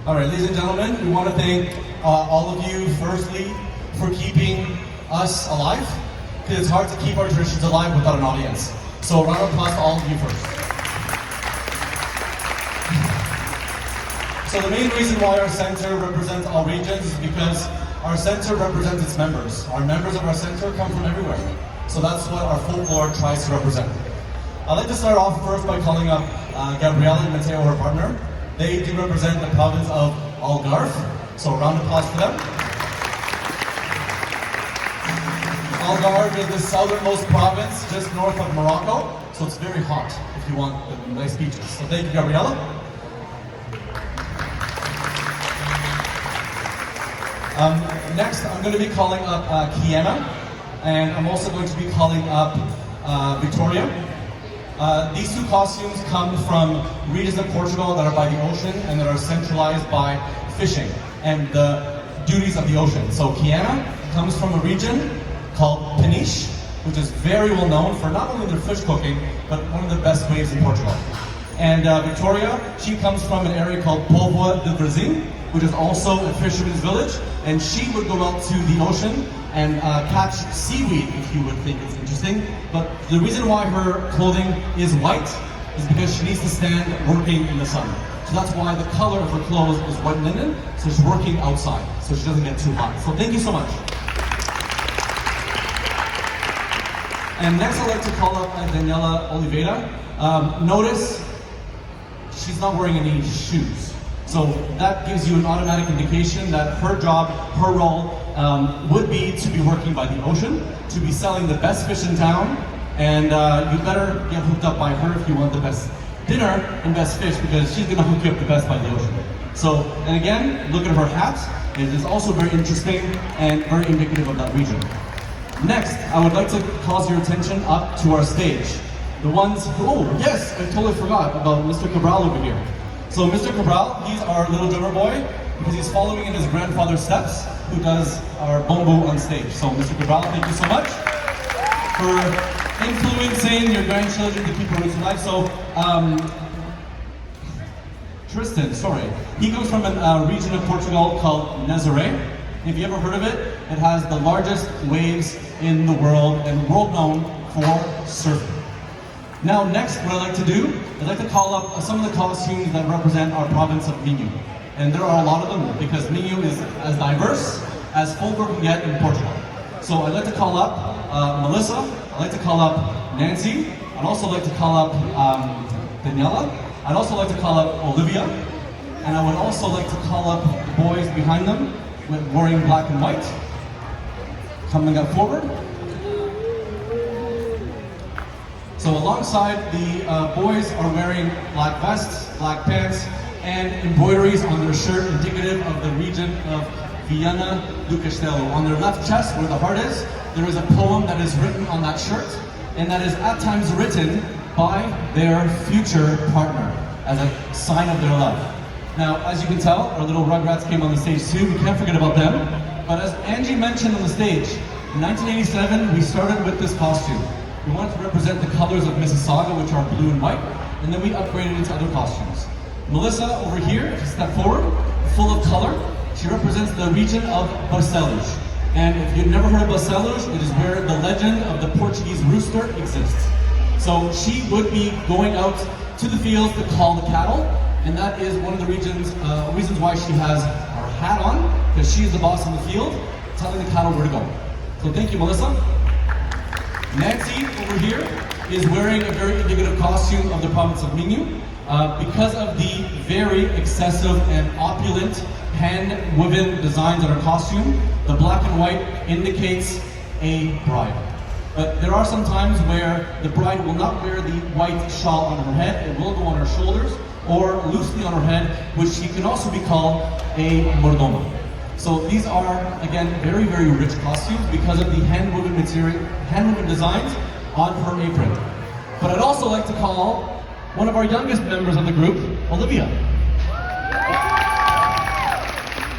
All right, ladies and gentlemen, we want to thank all of you, firstly, for keeping us alive, because it's hard to keep our traditions alive without an audience. So a round of applause to all of you first. So the main reason why our center represents all regions is because our center represents its members. Our members of our center come from everywhere. So that's what our folklore tries to represent. I'd like to start off first by calling up Gabriela and Mateo, her partner. They do represent the province of Algarve, so a round of applause for them. Algarve is the southernmost province, just north of Morocco, so it's very hot if you want the nice beaches. So thank you, Gabriela. Next, I'm going to be calling up Kiana, and I'm also going to be calling up Victoria. These two costumes come from regions of Portugal that are by the ocean and that are centralized by fishing and the duties of the ocean. So Kiana comes from a region called Peniche, which is very well known for not only their fish cooking, but one of the best waves in Portugal. And Victoria, she comes from an area called Póvoa de Varzim, which is also a fisherman's village, and she would go out to the ocean and catch seaweed, if you would think it's interesting. But the reason why her clothing is white is because she needs to stand working in the sun. So that's why the color of her clothes is white linen, so she's working outside, so she doesn't get too hot. So thank you so much. And next I'd like to call up Daniela Oliveira. Notice she's not wearing any shoes. So that gives you an automatic indication that her job, her role, would be to be working by the ocean, to be selling the best fish in town, and you better get hooked up by her if you want the best dinner and best fish, because she's gonna hook you up the best by the ocean. So, and again, look at her hat. It is also very interesting and very indicative of that region. Next, I would like to cause your attention up to our stage. The ones who, oh yes, I totally forgot about Mr. Cabral over here. So Mr. Cabral, he's our little drummer boy because he's following in his grandfather's steps, who does our bombo on stage. So Mr. Cabral, thank you so much for influencing your grandchildren to keep our roots alive. So Tristan, sorry, he comes from a region of Portugal called Nazaré. If you ever heard of it, it has the largest waves in the world and world known for surfing. Now next, what I'd like to do, I'd like to call up some of the costumes that represent our province of Minho. And there are a lot of them because Minho is as diverse as folklore can get in Portugal. So I'd like to call up Melissa, I'd like to call up Nancy, I'd also like to call up Daniela, I'd also like to call up Olivia, and I would also like to call up the boys behind them wearing black and white, coming up forward. So alongside, the boys are wearing black vests, black pants, and embroideries on their shirt indicative of the region of Viana do Castelo. On their left chest, where the heart is, there is a poem that is written on that shirt, and that is at times written by their future partner as a sign of their love. Now, as you can tell, our little Rugrats came on the stage too. We can't forget about them. But as Angie mentioned on the stage, in 1987, we started with this costume. We wanted to represent the colors of Mississauga, which are blue and white, and then we upgraded into other costumes. Melissa, over here, if you step forward, full of color, she represents the region of Barcelos. And if you've never heard of Barcelos, it is where the legend of the Portuguese rooster exists. So she would be going out to the fields to call the cattle, and that is one of the reasons why she has her hat on, because she's the boss in the field, telling the cattle where to go. So thank you, Melissa. Nancy, over here, is wearing a very indicative costume of the province of Minho because of the very excessive and opulent hand-woven designs on her costume. The black and white indicates a bride. But there are some times where the bride will not wear the white shawl on her head. It will go on her shoulders or loosely on her head, which she can also be called a mordomo. So these are, again, very, very rich costumes because of the hand-woven material, hand-woven designs on her apron. But I'd also like to call one of our youngest members of the group, Olivia.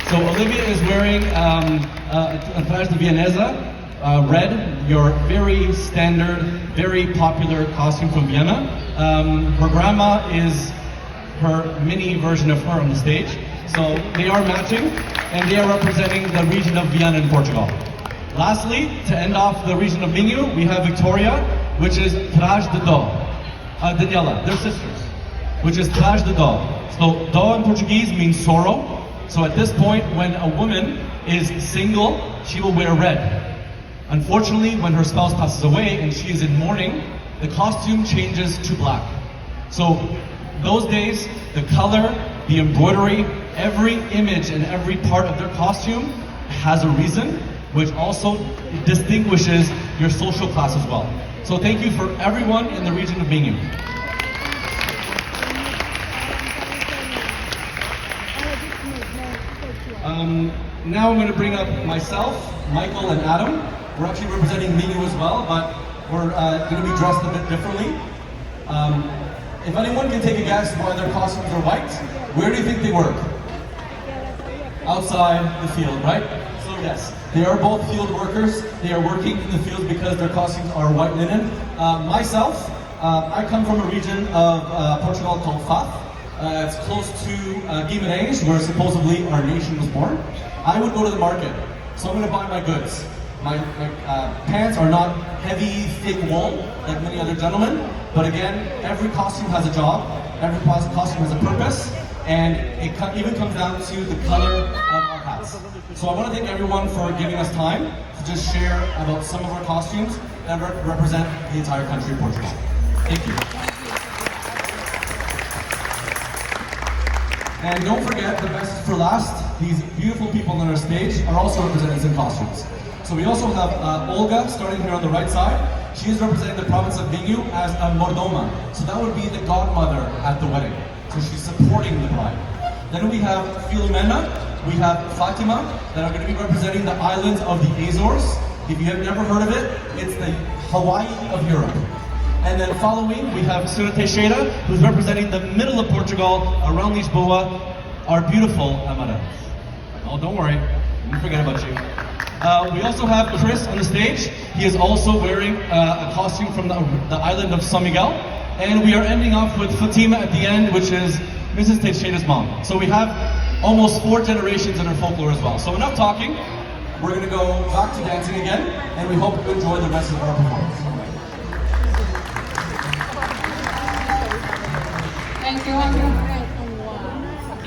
So Olivia is wearing a Trajes de Vienesa, red, your very standard, very popular costume from Vienna. Her grandma is her mini version of her on the stage. So they are matching, and they are representing the region of Viana in Portugal. Lastly, to end off the region of Minho, we have Victoria, which is Trajes de Dó. Daniela, they're sisters, which is Trajes de Dó. So Dó in Portuguese means sorrow. So at this point, when a woman is single, she will wear red. Unfortunately, when her spouse passes away and she is in mourning, the costume changes to black. So those days, the color, the embroidery, every image and every part of their costume has a reason, which also distinguishes your social class as well. So thank you for everyone in the region of Minho. Now I'm going to bring up myself, Michael, and Adam. We're actually representing Minho as well, but we're going to be dressed a bit differently. If anyone can take a guess why their costumes are white, where do you think they work? Outside the field, right? So yes, they are both field workers. They are working in the field because their costumes are white linen. Myself, I come from a region of Portugal called Faf. It's close to Guimarães, where supposedly our nation was born. I would go to the market, so I'm going to buy my goods. My pants are not heavy, thick wool like many other gentlemen, but again, every costume has a job, every costume has a purpose, and it even comes down to the color of our hats. So I want to thank everyone for giving us time to just share about some of our costumes that represent the entire country of Portugal. Thank you. And don't forget, the best for last, these beautiful people on our stage are also representing some costumes. So we also have Olga, starting here on the right side. She is representing the province of Minho as a mordoma. So that would be the godmother at the wedding. So she's supporting the bride. Then we have Filomena, we have Fatima, that are going to be representing the islands of the Azores. If you have never heard of it, it's the Hawaii of Europe. And then following, we have Sra. Teixeira, who's representing the middle of Portugal, around Lisboa, our beautiful Amara. Oh, don't worry, we forget about you. We also have Chris on the stage. He is also wearing a costume from the island of São Miguel. And we are ending off with Fatima at the end, which is Mrs. Teixeira's mom. So we have almost 4 generations in our folklore as well. So enough talking. We're going to go back to dancing again, and we hope you enjoy the rest of our performance. Thank you, Andrew.